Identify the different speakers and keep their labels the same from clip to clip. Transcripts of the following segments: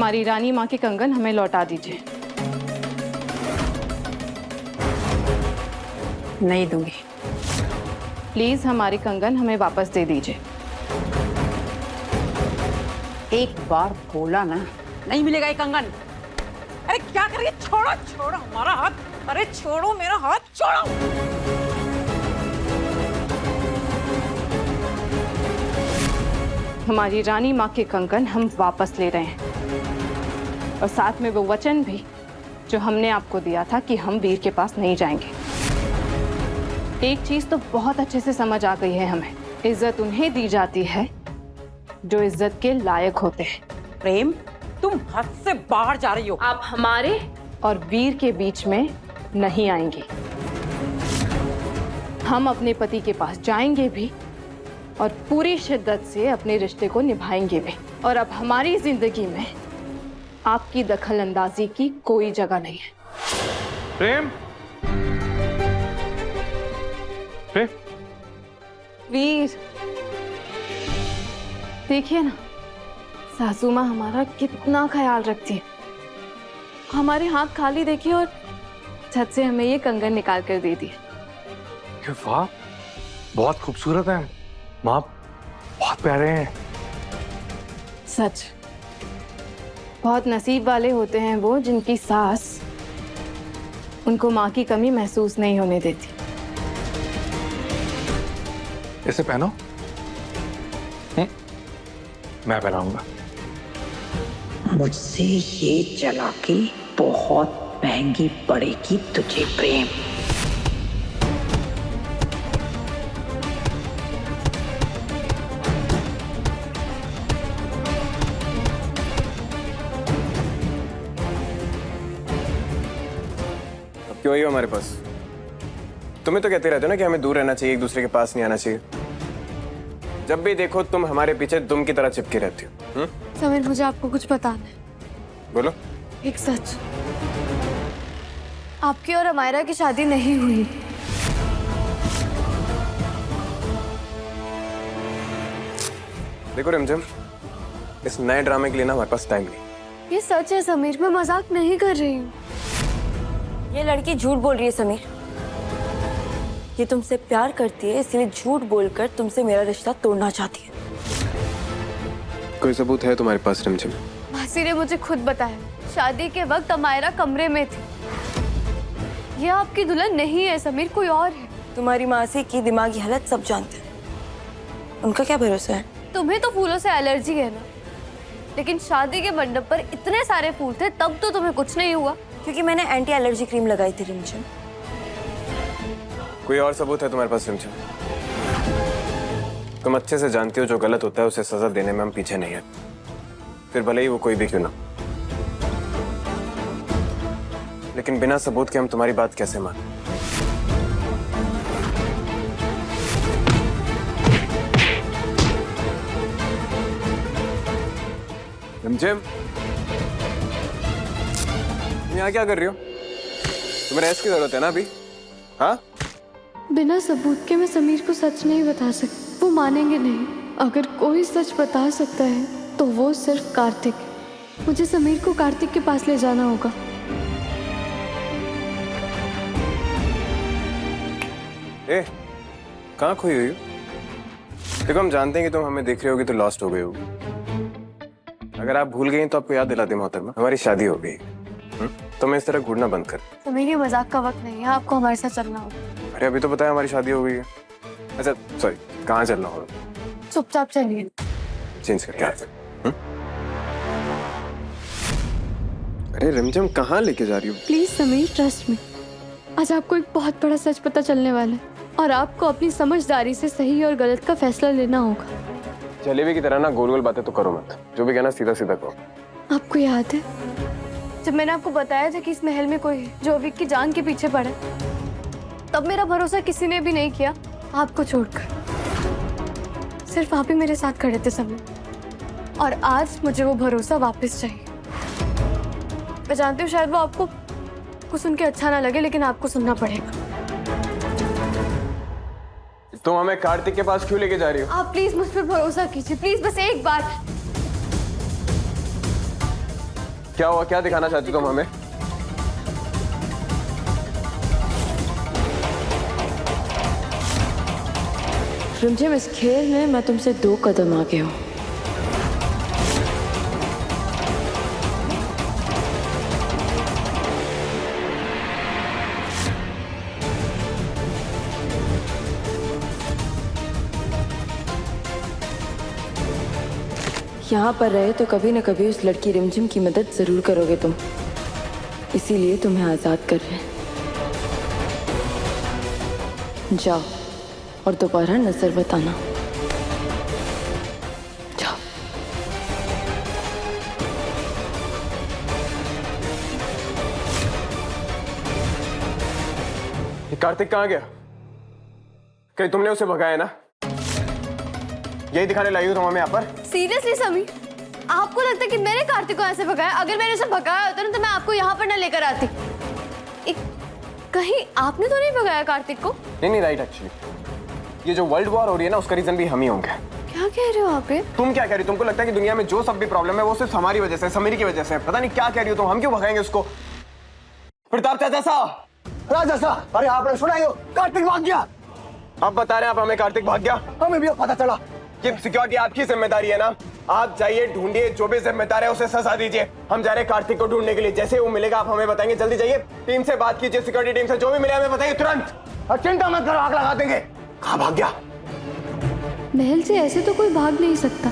Speaker 1: हमारी रानी माँ के कंगन हमें लौटा दीजिए।
Speaker 2: नहीं दूंगी।
Speaker 1: प्लीज हमारी कंगन हमें वापस दे दीजिए।
Speaker 2: एक बार बोला ना, नहीं मिलेगा ये कंगन। अरे क्या कर रही है? छोड़ो छोड़ो हमारा हाथ। अरे छोड़ो मेरा हाथ, छोड़ो।
Speaker 1: हमारी रानी माँ के कंगन हम वापस ले रहे हैं और साथ में वो वचन भी जो हमने आपको दिया था कि हम वीर के पास नहीं जाएंगे। एक चीज तो बहुत अच्छे से समझ आ गई है हमें, इज्जत उन्हें दी जाती है जो इज्जत के लायक होते हैं।
Speaker 2: प्रेम, तुम हद से बाहर जा रही हो।
Speaker 1: आप हमारे और वीर के बीच में नहीं आएंगी। हम अपने पति के पास जाएंगे भी और पूरी शिद्दत से अपने रिश्ते को निभाएंगे भी। और अब हमारी जिंदगी में आपकी दखल अंदाजी की कोई जगह नहीं है।
Speaker 3: प्रेम, प्रेम,
Speaker 1: वीर, देखिए ना, सासू माँ हमारा कितना ख्याल रखती है। हमारे हाथ खाली देखिए और छत से हमें ये कंगन निकाल कर दे दिए।
Speaker 3: वाह, बहुत खूबसूरत है माँ, बहुत प्यारे हैं।
Speaker 1: सच, बहुत नसीब वाले होते हैं वो जिनकी सास उनको माँ की कमी महसूस नहीं होने देती।
Speaker 3: इसे पहनो। मैं पहनाऊंगा।
Speaker 2: मुझसे ये चालाकी बहुत महंगी पड़ेगी तुझे प्रेम।
Speaker 4: क्यों आई हो हमारे पास? तुम्हें तो कहते रहते हो ना कि हमें दूर रहना चाहिए, एक दूसरे के पास नहीं आना चाहिए। जब भी देखो तुम हमारे पीछे दुम की तरह चिपके रहती हो।
Speaker 5: समीर, मुझे आपको कुछ बताना है।
Speaker 4: बोलो।
Speaker 5: एक सच, आपकी और अमायरा की शादी नहीं हुई।
Speaker 4: देखो रिमझिम, इस नए ड्रामे के लिए ना हमारे पास टाइम नहीं।
Speaker 5: ये सच है समीर, मैं मजाक नहीं कर रही हूँ।
Speaker 6: ये लड़की झूठ बोल रही है समीर। ये तुमसे प्यार करती है, इसलिए झूठ बोलकर तुमसे मेरा रिश्ता तोड़ना चाहती है।
Speaker 4: कोई सबूत है तुम्हारे पास रिमझिम?
Speaker 5: मासी ने मुझे खुद बताया, शादी के वक्त अमायरा कमरे में थी। ये आपकी दुल्हन नहीं है समीर, कोई और है।
Speaker 6: तुम्हारी मासी की दिमागी हालत सब जानते हैं, उनका क्या भरोसा है?
Speaker 5: तुम्हें तो फूलों से एलर्जी है ना, लेकिन शादी के मंडप पर इतने सारे फूल थे तब तो तुम्हें कुछ नहीं हुआ।
Speaker 6: क्योंकि मैंने एंटी एलर्जी क्रीम लगाई थी रिमझिम।
Speaker 4: कोई और सबूत है तुम्हारे पास रिमझिम? तुम अच्छे से जानती हो जो गलत होता है उसे सजा देने में हम पीछे नहीं है, फिर भले ही वो कोई भी क्यों ना। लेकिन बिना सबूत के हम तुम्हारी बात कैसे माने? रिमझिम, यहाँ क्या कर रही हो? तुम्हें रेस्ट की जरूरत है ना अभी? हाँ,
Speaker 5: बिना सबूत के मैं समीर को सच नहीं बता सकती, वो मानेंगे नहीं। अगर कोई सच बता सकता है तो वो सिर्फ कार्तिक है। मुझे समीर को कार्तिक के पास ले जाना होगा।
Speaker 4: ए, कहाँ खोई हुई हो? देखो हम जानते हैं कि तुम हमें देख रही होगी तो लॉस्ट हो गई होगी। अगर आप भूल गई तो आपको याद दिलाते मोहतरमा, हमारी शादी हो गई। तो मैं इस तरह घूरना बंद कर।
Speaker 5: समीर, ये मजाक का वक्त नहीं है, आपको हमारे साथ चलना होगा।
Speaker 4: अरे अभी तो पता है हमारी शादी हो गई है। अच्छा सॉरी, कहाँ चलना होगा?
Speaker 5: चुपचाप चलिए।
Speaker 4: चेंज करके आते हैं। अरे रिमझिम, कहाँ लेके जा रही हो?
Speaker 5: प्लीज समीर, ट्रस्ट मी, आज आपको एक बहुत बड़ा सच पता चलने वाला है और आपको अपनी समझदारी से सही और गलत का फैसला लेना होगा।
Speaker 4: जलेबी की तरह ना गोल गोल बातें तो करो मत, जो भी कहना सीधा सीधा करो।
Speaker 5: आपको याद है जब मैंने आपको बताया था कि इस महल में कोई है जो अविक की जान के पीछे पड़ा है, तब मेरा भरोसा किसी ने भी नहीं किया आपको छोड़कर। सिर्फ आप ही मेरे साथ खड़े थे समीर, और आज मुझे वो भरोसा वापस चाहिए। मैं जानती हूँ शायद वो आपको कुछ सुन के अच्छा ना लगे, लेकिन आपको सुनना पड़ेगा।
Speaker 4: तुम हमें कार्तिक के पास क्यों लेके जा रही हो?
Speaker 5: आप प्लीज मुझ पर भरोसा कीजिए, प्लीज, बस एक बार।
Speaker 4: क्या हुआ, क्या दिखाना चाहती तुम हमें?
Speaker 6: रिमझिम, इस खेल में मैं तुमसे 2 कदम आगे हूँ। यहाँ पर रहे तो कभी न कभी उस लड़की रिमझिम की मदद जरूर करोगे तुम, इसीलिए तुम्हें आजाद कर रहे हैं। जाओ और दोबारा नजर मत आना। जाओ।
Speaker 4: ये कार्तिक कहाँ गया? कहीं तुमने उसे भगाया ना? यही दिखाने लाई हो तुम हमें यहाँ पर?
Speaker 5: सीरियसली समीर, आपको लगता है कि मैंने कार्तिक को ऐसे भगाया? अगर मैंने उसे भगाया होता ना तो मैं आपको यहाँ पर ना लेकर आती। कहीं आपने तो नहीं भगाया कार्तिक को?
Speaker 4: नहीं, राइट। एक्चुअली ये जो वर्ल्ड वॉर हो रही है ना, उसका रीजन भी हम ही होंगे।
Speaker 5: क्या कह रहे हो आप ये?
Speaker 4: तुम क्या कह रही हो? तुमको लगता है कि दुनिया में जो सब भी प्रॉब्लम है वो सिर्फ हमारी वजह से, समीर की वजह से? पता नहीं क्या कह रही हो तुम। हम क्यों भगाएंगे उसको? प्रताप चाचा साहब,
Speaker 7: राजा साहब, अरे आपने सुना ही हो, कार्तिक भाग गया।
Speaker 4: आप बता रहे हैं आप हमें कार्तिक भाग गया?
Speaker 7: हमें भी अब पता चला।
Speaker 4: ये सिक्योरिटी आपकी जिम्मेदारी है ना? आप जाइए, ढूंढिए, जो भी जिम्मेदार है उसे सजा दीजिए। हम जा रहे हैं कार्तिक को ढूंढने के लिए। जैसे वो मिलेगा आप हमें बताएंगे। जल्दी जाइए, टीम से बात कीजिए, सिक्योरिटी टीम से, जो भी मिले हमें बताइए तुरंत।
Speaker 7: और चिंता मत करो, आग लगा देंगे।
Speaker 4: कहाँ भाग गया?
Speaker 5: महल से ऐसे तो कोई भाग नहीं सकता,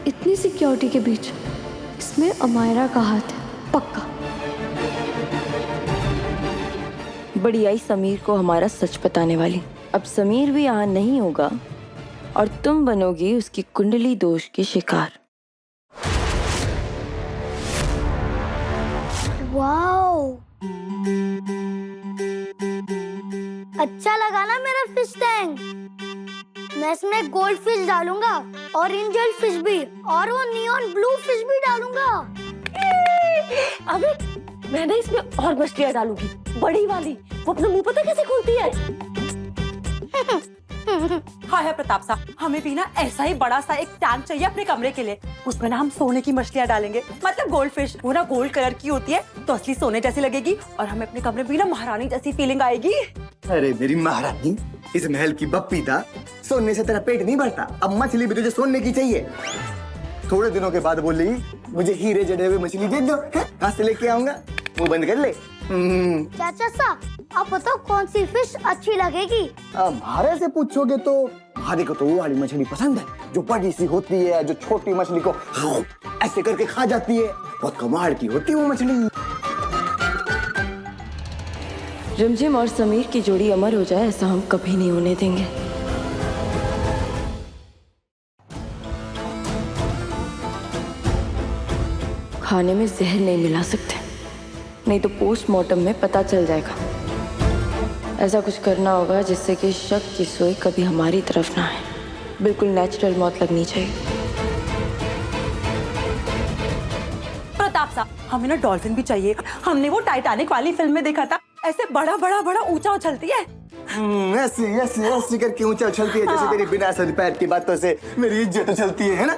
Speaker 5: इतनी सिक्योरिटी के बीच। इसमें अमायरा का हाथ है पक्का।
Speaker 6: बड़ी आई समीर को हमारा सच बताने वाली। अब समीर भी यहाँ नहीं होगा और तुम बनोगी उसकी कुंडली दोष के शिकार।
Speaker 8: वाओ, अच्छा लगा ना मेरा फिश टैंक? मैं इसमें गोल्ड फिश डालूंगा, और एंजल फिश भी, और वो नियॉन ब्लू फिश भी डालूंगा।
Speaker 6: अबे मैंने इसमें और मछलियाँ डालूंगी, बड़ी वाली। वो अपना मुंह पता कैसे खोलती है?
Speaker 2: हाँ है प्रताप साहब, हमें भी ना ऐसा ही बड़ा सा एक टैंक चाहिए अपने कमरे के लिए। उसमें ना हम सोने की मछलियाँ डालेंगे, मतलब गोल्ड फिश। वो ना गोल्ड कलर की होती है तो असली सोने जैसी लगेगी, और हमें अपने कमरे में ना महारानी जैसी फीलिंग आएगी।
Speaker 7: अरे मेरी महारानी, इस महल की बप्पी था, सोने से तेरा पेट नहीं भरता। अब मछली भी तुझे सोने की चाहिए। थोड़े दिनों के बाद बोलेगी मुझे हीरे जड़े हुए मछली दे दो। कहाँ से लेके आऊंगा? मुंह बंद कर ले।
Speaker 8: चाचा साहब, आप बताओ कौन सी फिश अच्छी लगेगी?
Speaker 7: हमारे से पूछोगे तो हमारे को तो वो वाली मछली पसंद है, जो बड़ी सी होती है, जो छोटी मछली को ऐसे करके खा जाती है। बहुत कमाल की होती है वो मछली।
Speaker 6: रिमझिम और समीर की जोड़ी अमर हो जाए, ऐसा हम कभी नहीं होने देंगे। खाने में जहर नहीं मिला सकते, नहीं तो पोस्टमार्टम में पता चल जाएगा। ऐसा कुछ करना होगा जिससे कि शक की सुई कभी हमारी तरफ ना आए। बिल्कुल नेचुरल मौत लगनी चाहिए।
Speaker 2: प्रताप साहब, हमें ना डॉल्फिन भी चाहिए। हमने वो टाइटैनिक वाली फिल्म में देखा था, ऐसे बड़ा बड़ा बड़ा ऊंचा उछलती है।
Speaker 7: ऐसे ऐसे ऐसे करके ऊंचा उछलती है, जैसे तेरी बिना सर पैर की बातों से मेरी इज्जत उछलती है ना?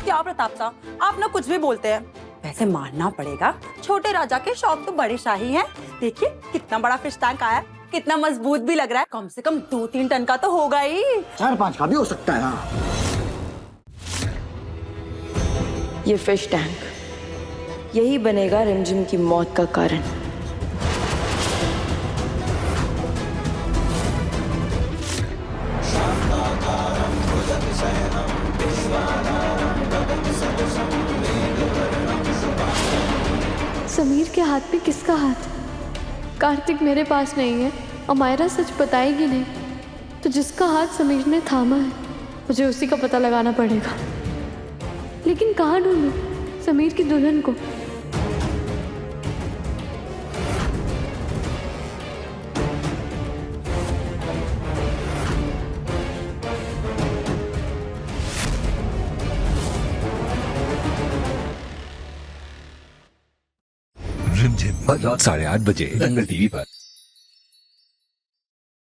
Speaker 2: क्या प्रताप साहब, आप ना कुछ भी बोलते हैं। वैसे मानना पड़ेगा, छोटे राजा के शौक तो बड़े शाही हैं। देखिए कितना बड़ा फिश टैंक आया, कितना मजबूत भी लग रहा है। कम से कम 2-3 टन का तो होगा ही।
Speaker 7: 4-5 का भी हो सकता है। हाँ,
Speaker 6: ये फिश टैंक यही बनेगा रिमझिम की मौत का कारण।
Speaker 5: समीर के हाथ में किसका हाथ? कार्तिक मेरे पास नहीं है, अमायरा सच बताएगी नहीं, तो जिसका हाथ समीर ने थामा है मुझे उसी का पता लगाना पड़ेगा। लेकिन कहाँ ढूंढूं समीर की दुल्हन को?
Speaker 9: रिमझिम रात 8:30 बजे दंगल टीवी पर।